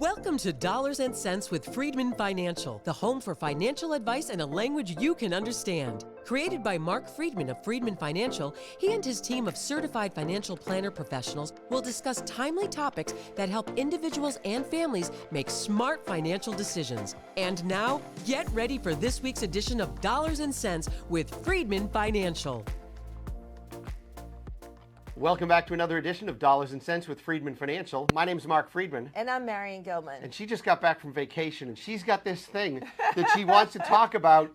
Welcome to Dollars and Cents with Freedman Financial, the home for financial advice in a language you can understand. Created by Marc Freedman of Freedman Financial, he and his team of certified financial planner professionals will discuss timely topics that help individuals and families make smart financial decisions. And now, get ready for this week's edition of Dollars and Cents with Freedman Financial. Welcome back to another edition of Dollars and Cents with Freedman Financial. My name is Marc Freedman. And I'm Marion Gilman. And she just got back from vacation, and she's got this thing that she wants to talk about.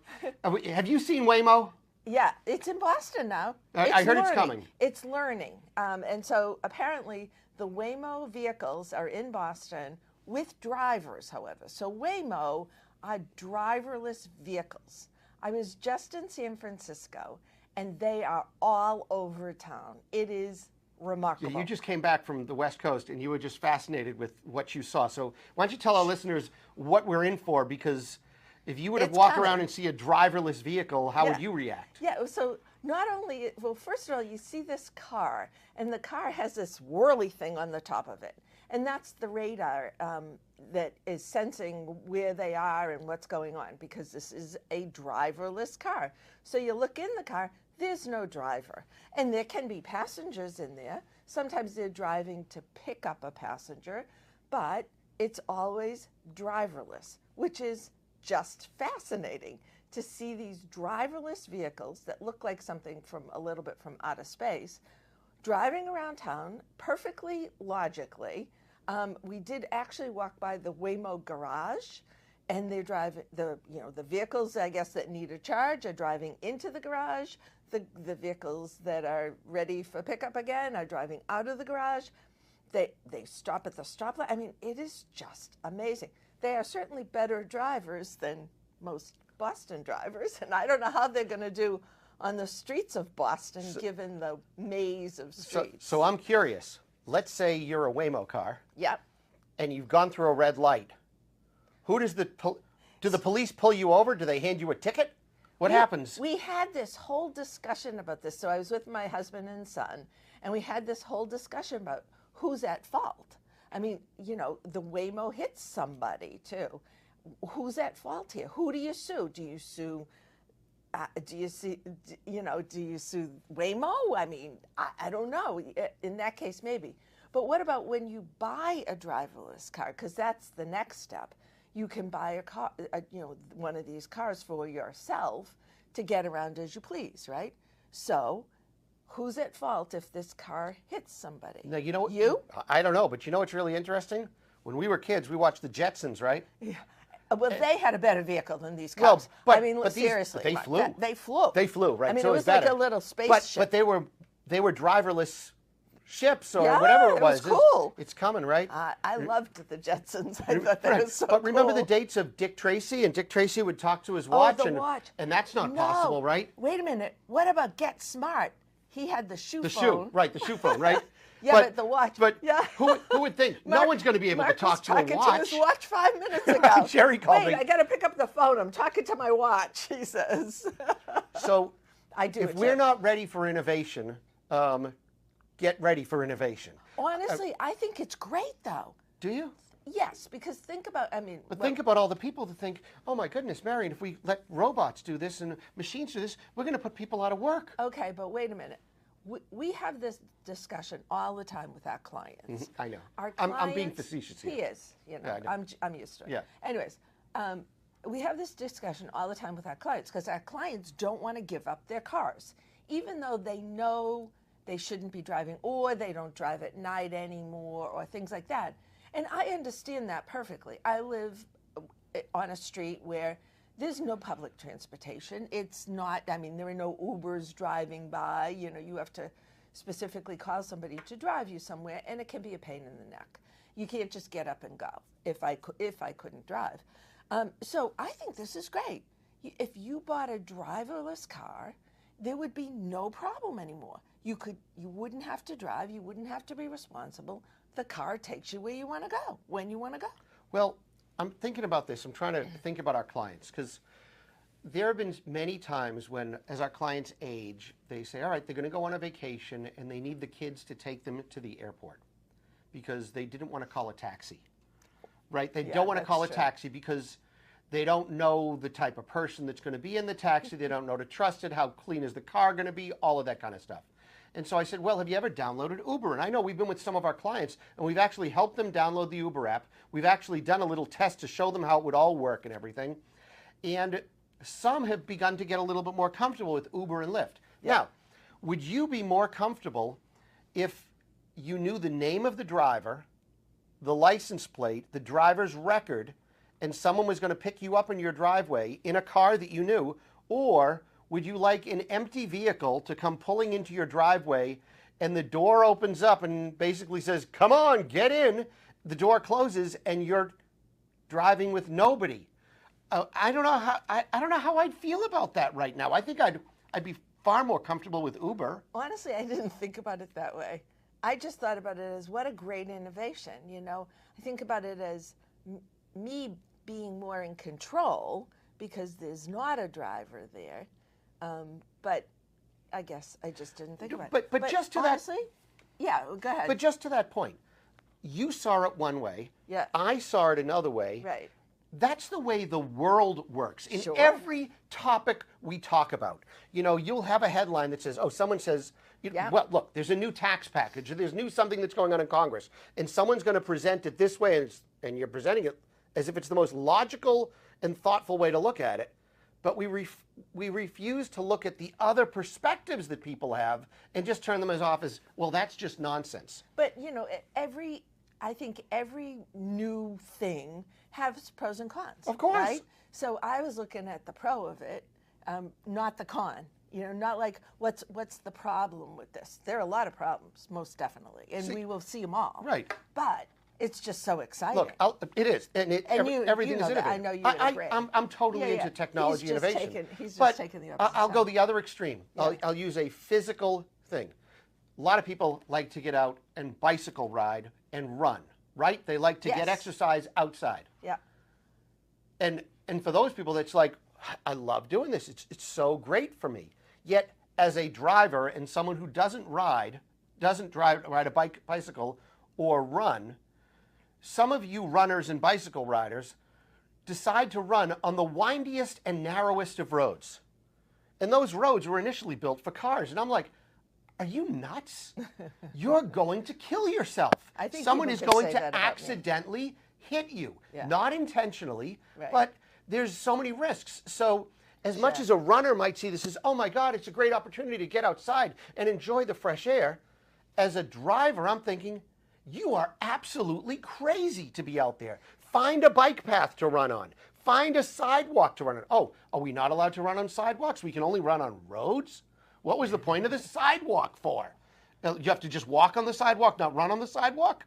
Have you seen Waymo? Yeah, it's in Boston now. I heard it's coming. It's learning. And so apparently the Waymo vehicles are in Boston with drivers, however. So Waymo are driverless vehicles. I was just in San Francisco, and they are all over town. It is remarkable. Yeah, you just came back from the West Coast, and you were just fascinated with what you saw. So why don't you tell our listeners what we're in for? Because if you were to walk around and see a driverless vehicle, how would you react? Yeah, so not only, well, first of all, you see this car, and the car has this whirly thing on the top of it. And that's the radar that is sensing where they are and what's going on, because this is a driverless car. So you look in the car, there's no driver. And there can be passengers in there. Sometimes they're driving to pick up a passenger, but it's always driverless, which is just fascinating to see these driverless vehicles that look like something from a little bit from outer space driving around town perfectly logically. We did actually walk by the Waymo garage, and they're driving the vehicles, I guess, that need a charge are driving into the garage. The vehicles that are ready for pickup again are driving out of the garage. They stop at the stoplight. I mean, it is just amazing. They are certainly better drivers than most Boston drivers, and I don't know how they're going to do on the streets of Boston, given the maze of streets. So I'm curious. Let's say you're a Waymo car. Yep. And you've gone through a red light. Do the police pull you over? Do they hand you a ticket? What happens? We had this whole discussion about this. So I was with my husband and son, and we had this whole discussion about who's at fault. I mean, the Waymo hits somebody too. Who's at fault here? Who do you sue? Do you sue? Do you sue Waymo? I mean, I don't know. In that case, maybe. But what about when you buy a driverless car? Because that's the next step. You can buy a car, one of these cars for yourself to get around as you please, right? So, who's at fault if this car hits somebody? Now, you know what? You? I don't know, but you know what's really interesting? When we were kids, we watched the Jetsons, right? Yeah. Well, they had a better vehicle than these cars. Well, I mean, seriously. They flew. They flew. They flew, right? I mean, so it was better. like a little spaceship. But they were driverless ships or yeah, whatever it was. Cool. It's coming, right? I loved the Jetsons. I thought that was so But remember cool. the dates of Dick Tracy, and Dick Tracy would talk to his watch. Oh, the watch. And that's not possible, right? Wait a minute. What about Get Smart? He had the shoe phone. The shoe, right? The shoe phone, right? Yeah, but the watch. But yeah. who would think? No one's going to be able to talk to a watch. Marc was talking to his watch 5 minutes ago. Jerry called me. Wait, I got to pick up the phone. I'm talking to my watch, he says. So I do. If we're not ready for innovation, get ready for innovation. Honestly, I think it's great, though. Do you? Yes, because think about, think about all the people that think, oh my goodness, Marion, if we let robots do this and machines do this, we're going to put people out of work. Okay, but wait a minute. We have this discussion all the time with our clients. I know. Our clients, I'm being facetious here. He is. Yeah, I'm used to it. Yeah. Anyways, we have this discussion all the time with our clients because our clients don't want to give up their cars, even though they know they shouldn't be driving, or they don't drive at night anymore, or things like that. And I understand that perfectly. I live on a street where there's no public transportation. It's not, there are no Ubers driving by. You have to specifically call somebody to drive you somewhere, and it can be a pain in the neck. You can't just get up and go if I couldn't drive. So I think this is great. If you bought a driverless car, there would be no problem anymore. You wouldn't have to drive. You wouldn't have to be responsible. The car takes you where you want to go, when you want to go. Well, I'm thinking about this. I'm trying to think about our clients, because there have been many times when, as our clients age, they say, all right, they're going to go on a vacation and they need the kids to take them to the airport because they didn't want to call a taxi. right? They Yeah, don't want to that's call a true. taxi because they don't know the type of person that's going to be in the taxi. They don't know to trust it. How clean is the car going to be? All of that kind of stuff. And so I said, well, have you ever downloaded Uber? And I know we've been with some of our clients, and we've actually helped them download the Uber app. We've actually done a little test to show them how it would all work and everything. And some have begun to get a little bit more comfortable with Uber and Lyft. Yeah. Now, would you be more comfortable if you knew the name of the driver, the license plate, the driver's record, and someone was going to pick you up in your driveway in a car that you knew? Or would you like an empty vehicle to come pulling into your driveway and the door opens up and basically says, come on, get in. The door closes and you're driving with nobody? I don't know how I'd feel about that right now. I think I'd be far more comfortable with Uber. Honestly, I didn't think about it that way. I just thought about it as what a great innovation. You know, I think about it as me being more in control because there's not a driver there. But I guess I just didn't think about it. But just to honestly, yeah, go ahead. But just to that point, you saw it one way. Yeah. I saw it another way. Right. That's the way the world works. In Sure. every topic we talk about, you know, you'll have a headline that says, oh, someone says, Yeah. well, look, there's a new tax package, or there's new something that's going on in Congress, and someone's going to present it this way, and you're presenting it as if it's the most logical and thoughtful way to look at it. But we refuse to look at the other perspectives that people have and just turn them off as, well, that's just nonsense. But, you know, I think every new thing has pros and cons. Of course. Right? So I was looking at the pro of it, not the con. You know, not like what's the problem with this. There are a lot of problems, most definitely, and we will see them all. Right. But it's just so exciting. Look, it is, and everything you know is that. innovative. I know you would agree. I'm totally Yeah, yeah. into technology He's just innovation. he's just but taking the opposite I'll go side. the other extreme. Yeah. I'll use a physical thing. A lot of people like to get out and bicycle ride and run, right? They like to Yes. get exercise outside. Yeah. And for those people, that's like, I love doing this. It's so great for me. Yet, as a driver and someone who doesn't ride a bicycle or run, some of you runners and bicycle riders decide to run on the windiest and narrowest of roads. And those roads were initially built for cars. And I'm like, are you nuts? You're going to kill yourself. I think someone people is could going say to that about me. accidentally hit you. Yeah. Not intentionally, Right. but there's so many risks. So as much as a runner might see this as, oh my God, it's a great opportunity to get outside and enjoy the fresh air, as a driver, I'm thinking, you are absolutely crazy to be out there. Find a bike path to run on. Find a sidewalk to run on. Oh, are we not allowed to run on sidewalks? We can only run on roads? What was the point of the sidewalk for? Now, you have to just walk on the sidewalk, not run on the sidewalk?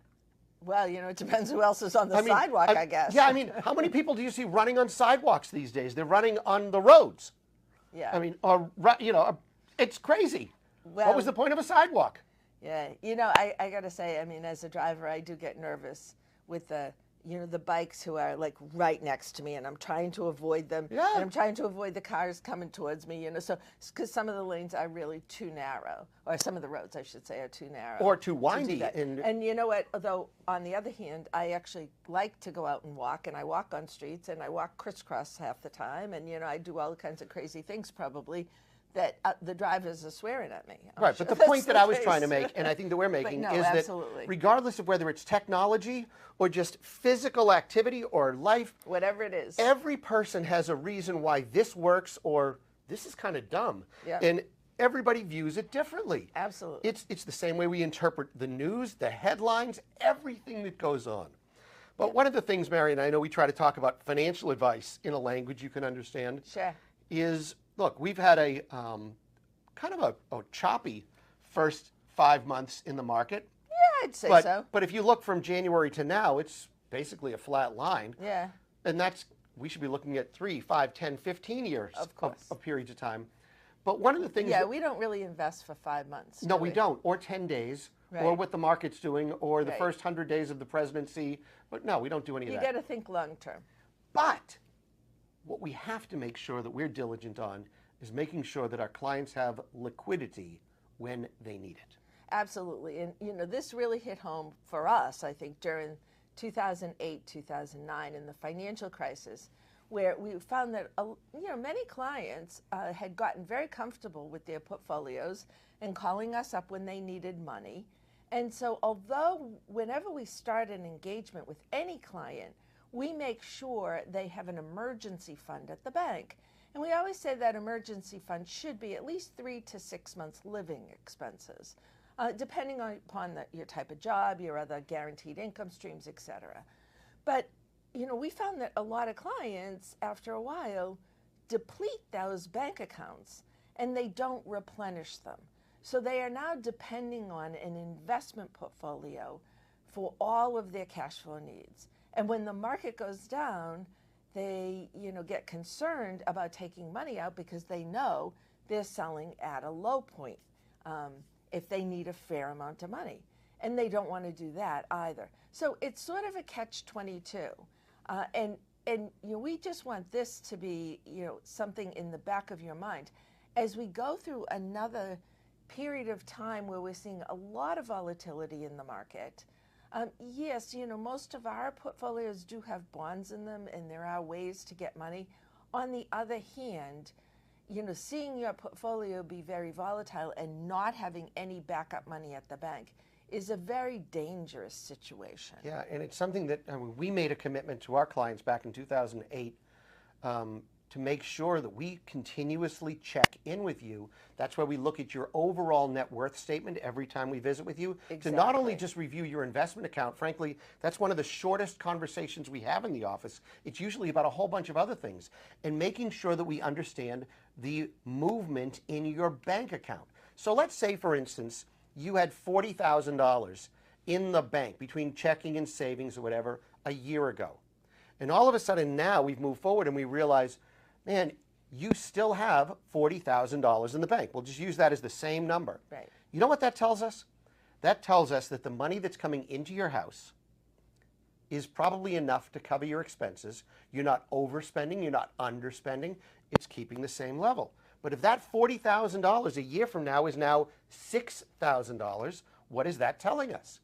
Well, you know, it depends who else is on the sidewalk, I guess. Yeah, I mean, how many people do you see running on sidewalks these days? They're running on the roads. Yeah. I mean, you know, it's crazy. Well, what was the point of a sidewalk? Yeah, you know, I got to say, I mean, as a driver, I do get nervous with the bikes who are like right next to me, and I'm trying to avoid them. Yeah. And I'm trying to avoid the cars coming towards me, you know, so because some of the lanes are really too narrow, or some of the roads, I should say, are too narrow. Or too to do windy. that. And you know what, though, on the other hand, I actually like to go out and walk, and I walk on streets, and I walk crisscross half the time, and, you know, I do all kinds of crazy things probably that the drivers are swearing at me. I'm Right, sure but the that's point that I was case. trying to make, and I think that we're making, no, is absolutely. that regardless of whether it's technology or just physical activity or life, Whatever it is. every person has a reason why this works or this is kind of dumb. Yeah. And everybody views it differently. Absolutely. It's the same way we interpret the news, the headlines, everything that goes on. But one of the things, Mary, and I know we try to talk about financial advice in a language you can understand, Sure. is, look, we've had a kind of a choppy first 5 months in the market. Yeah, I'd say so. But if you look from January to now, it's basically a flat line. Yeah. And we should be looking at 3, 5, 10, 15 years of periods of time. But one of the things... Yeah, we don't really invest for 5 months. No, do we don't. Or 10 days, or Right. what the market's doing, or the Right. first 100 days of the presidency. But no, we don't do any of You that. got to think long term. But what we have to make sure that we're diligent on is making sure that our clients have liquidity when they need it. Absolutely. And, you know, this really hit home for us, I think, during 2008, 2009, in the financial crisis, where we found that many clients had gotten very comfortable with their portfolios and calling us up when they needed money. And so although whenever we start an engagement with any client, we make sure they have an emergency fund at the bank. And we always say that emergency fund should be at least 3 to 6 months living expenses, depending upon your type of job, your other guaranteed income streams, etc. But we found that a lot of clients, after a while, deplete those bank accounts and they don't replenish them. So they are now depending on an investment portfolio for all of their cash flow needs. And when the market goes down, they get concerned about taking money out because they know they're selling at a low point if they need a fair amount of money. And they don't want to do that either. So it's sort of a catch-22. And we just want this to be something in the back of your mind. As we go through another period of time where we're seeing a lot of volatility in the market, yes, most of our portfolios do have bonds in them and there are ways to get money. On the other hand, seeing your portfolio be very volatile and not having any backup money at the bank is a very dangerous situation. Yeah, and it's something that we made a commitment to our clients back in 2008 to make sure that we continuously check in with you. That's why we look at your overall net worth statement every time we visit with you. Exactly. To not only just review your investment account, frankly, that's one of the shortest conversations we have in the office. It's usually about a whole bunch of other things. And making sure that we understand the movement in your bank account. So let's say, for instance, you had $40,000 in the bank between checking and savings or whatever a year ago. And all of a sudden now we've moved forward and we realize, man, you still have $40,000 in the bank. We'll just use that as the same number. Right. You know what that tells us? That tells us that the money that's coming into your house is probably enough to cover your expenses. You're not overspending, you're not underspending. It's keeping the same level. But if that $40,000 a year from now is now $6,000, what is that telling us?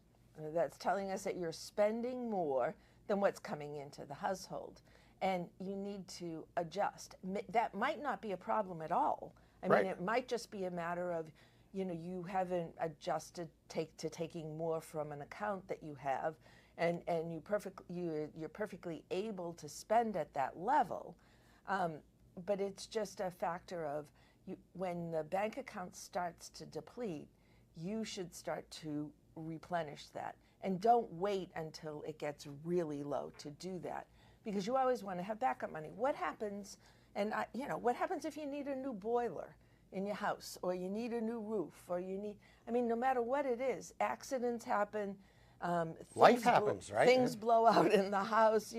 That's telling us that you're spending more than what's coming into the household. And you need to adjust. That might not be a problem at all. I mean, it might just be a matter of, you haven't adjusted to taking more from an account that you have, and you're perfectly able to spend at that level. But it's just a factor of when the bank account starts to deplete, you should start to replenish that. And don't wait until it gets really low to do that, because you always want to have backup money. What happens, what happens if you need a new boiler in your house, or you need a new roof, or no matter what it is, accidents happen. Life happens, right? Things blow out in the house,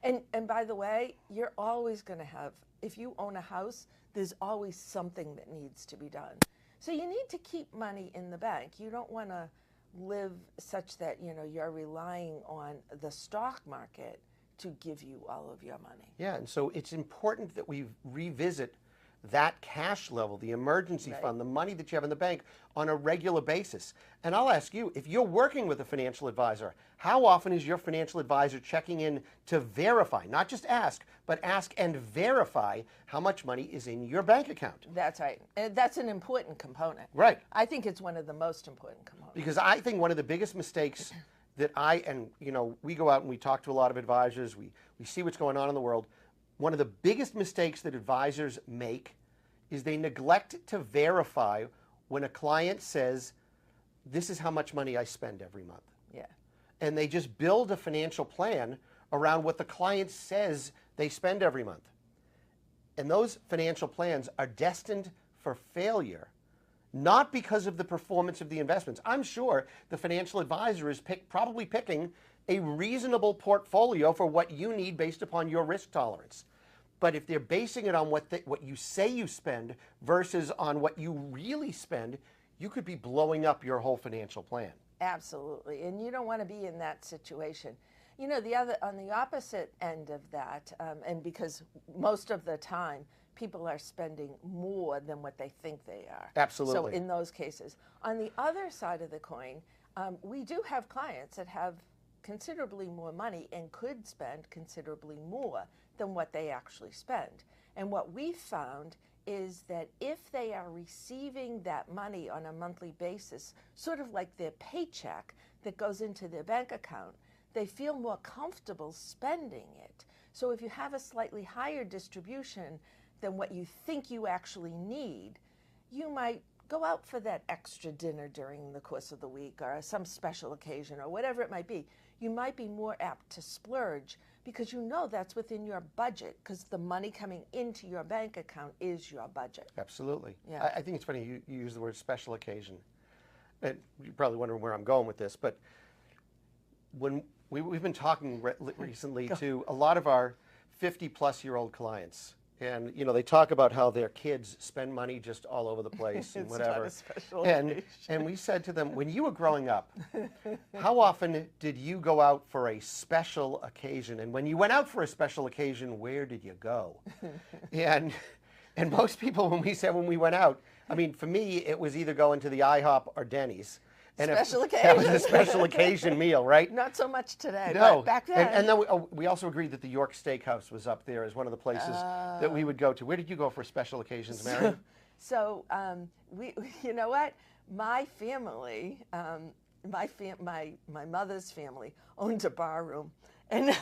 And by the way, you're always going to have, if you own a house, there's always something that needs to be done. So you need to keep money in the bank. You don't want to live such that, you're relying on the stock market to give you all of your money. Yeah, and so it's important that we revisit that cash level, the emergency fund, the money that you have in the bank on a regular basis. And I'll ask you, if you're working with a financial advisor, how often is your financial advisor checking in to verify, not just ask, but ask and verify how much money is in your bank account? That's right. And that's an important component. Right. I think it's one of the most important components. Because I think one of the biggest mistakes that we go out and we talk to a lot of advisors, we see what's going on in the world. One of the biggest mistakes that advisors make is they neglect to verify when a client says, this is how much money I spend every month. Yeah. And they just build a financial plan around what the client says they spend every month. And those financial plans are destined for failure, not because of the performance of the investments. I'm sure the financial advisor is probably picking a reasonable portfolio for what you need based upon your risk tolerance. But if they're basing it on what you say you spend versus on what you really spend, you could be blowing up your whole financial plan. Absolutely, and you don't want to be in that situation. On the opposite end of that, and because most of the time people are spending more than what they think they are. Absolutely. So in those cases, on the other side of the coin, we do have clients that have considerably more money and could spend considerably more than what they actually spend. And what we found is that if they are receiving that money on a monthly basis, sort of like their paycheck that goes into their bank account, they feel more comfortable spending it. So if you have a slightly higher distribution than what you think you actually need, you might go out for that extra dinner during the course of the week or some special occasion or whatever it might be. You might be more apt to splurge because you know that's within your budget, because the money coming into your bank account is your budget. Absolutely. Yeah. I think it's funny you use the word special occasion. And you're probably wondering where I'm going with this, but when we've been talking recently to a lot of our 50-plus-year-old clients, and they talk about how their kids spend money just all over the place and whatever. It's not a special and occasion. we said to them, when you were growing up, how often did you go out for a special occasion? And when you went out for a special occasion, where did you go? and most people, when we went out, I mean, for me, it was either going to the IHOP or Denny's. And Special occasion. That was a special occasion meal, right? Not so much today, No. but back then. And then we also agreed that the York Steakhouse was up there as one of the places that we would go to. Where did you go for special occasions, Mary? So you know what? My family, my mother's family owned a bar room, and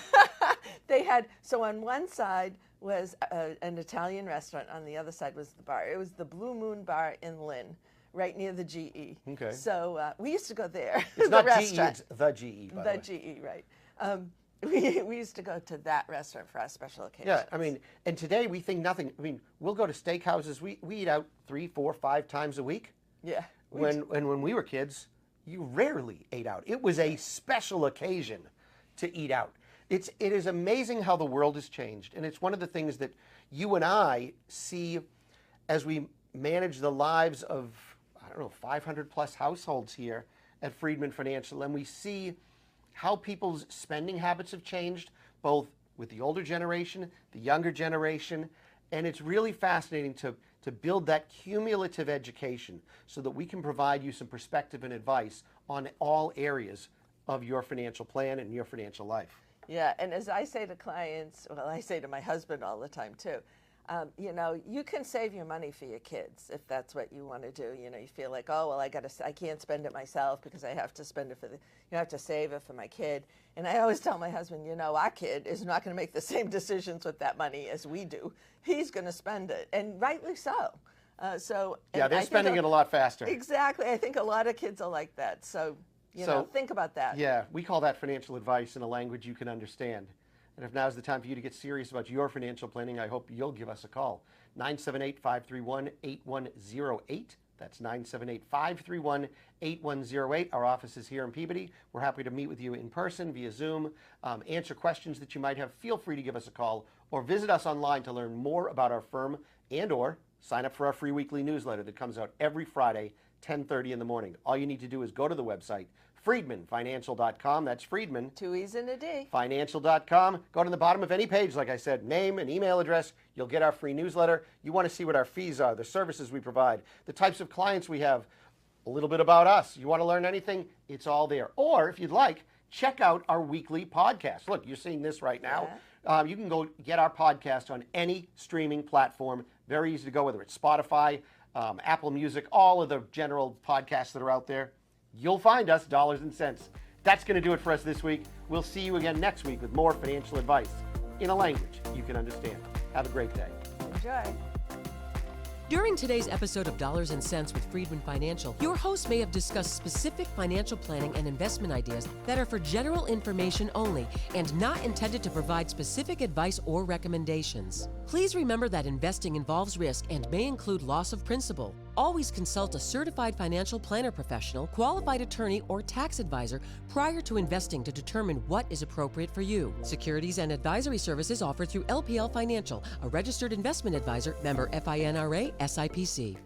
they had, so on one side was an Italian restaurant, on the other side was the bar. It was the Blue Moon Bar in Lynn, right near the GE. Okay. So we used to go there. It's the not restaurant. GE, it's the GE, by the way. The GE, right. We used to go to that restaurant for our special occasions. Yeah, I mean, and today we think nothing. I mean, we'll go to steakhouses. We eat out 3, 4, 5 times a week. Yeah. When we were kids, you rarely ate out. It was a special occasion to eat out. It is amazing how the world has changed, and it's one of the things that you and I see as we manage the lives of, 500 plus households here at Freedman Financial, and we see how people's spending habits have changed, both with the older generation, the younger generation, and it's really fascinating to build that cumulative education so that we can provide you some perspective and advice on all areas of your financial plan and your financial life. Yeah, and as I say to clients, well, I say to my husband all the time too, you can save your money for your kids if that's what you want to do. You feel like, oh, well, I can't spend it myself because I have to spend it you have to save it for my kid. And I always tell my husband, our kid is not going to make the same decisions with that money as we do. He's going to spend it, and rightly so. Yeah, they're spending it a lot faster. Exactly. I think a lot of kids are like that. So, think about that. Yeah, we call that financial advice in a language you can understand. And if now's the time for you to get serious about your financial planning, I hope you'll give us a call. 978-531-8108. That's 978-531-8108. Our office is here in Peabody. We're happy to meet with you in person, via Zoom, answer questions that you might have. Feel free to give us a call or visit us online to learn more about our firm and or sign up for our free weekly newsletter that comes out every Friday, 10:30 in the morning. All you need to do is go to the website, FreedmanFinancial.com. That's Freedman. 2 E's and a D. Financial.com. Go to the bottom of any page, like I said, name and email address. You'll get our free newsletter. You want to see what our fees are, the services we provide, the types of clients we have, a little bit about us. You want to learn anything? It's all there. Or if you'd like, check out our weekly podcast. Look, you're seeing this right now. Yeah. You can go get our podcast on any streaming platform. Very easy to go, whether it's Spotify, Apple Music, all of the general podcasts that are out there. You'll find us, dollars and cents. That's going to do it for us this week. We'll see you again next week with more financial advice in a language you can understand. Have a great day. Enjoy. During today's episode of Dollars and Cents with Freedman Financial, your host may have discussed specific financial planning and investment ideas that are for general information only and not intended to provide specific advice or recommendations. Please remember that investing involves risk and may include loss of principal. Always consult a certified financial planner professional, qualified attorney, or tax advisor prior to investing to determine what is appropriate for you. Securities and advisory services offered through LPL Financial, a registered investment advisor, member FINRA, SIPC.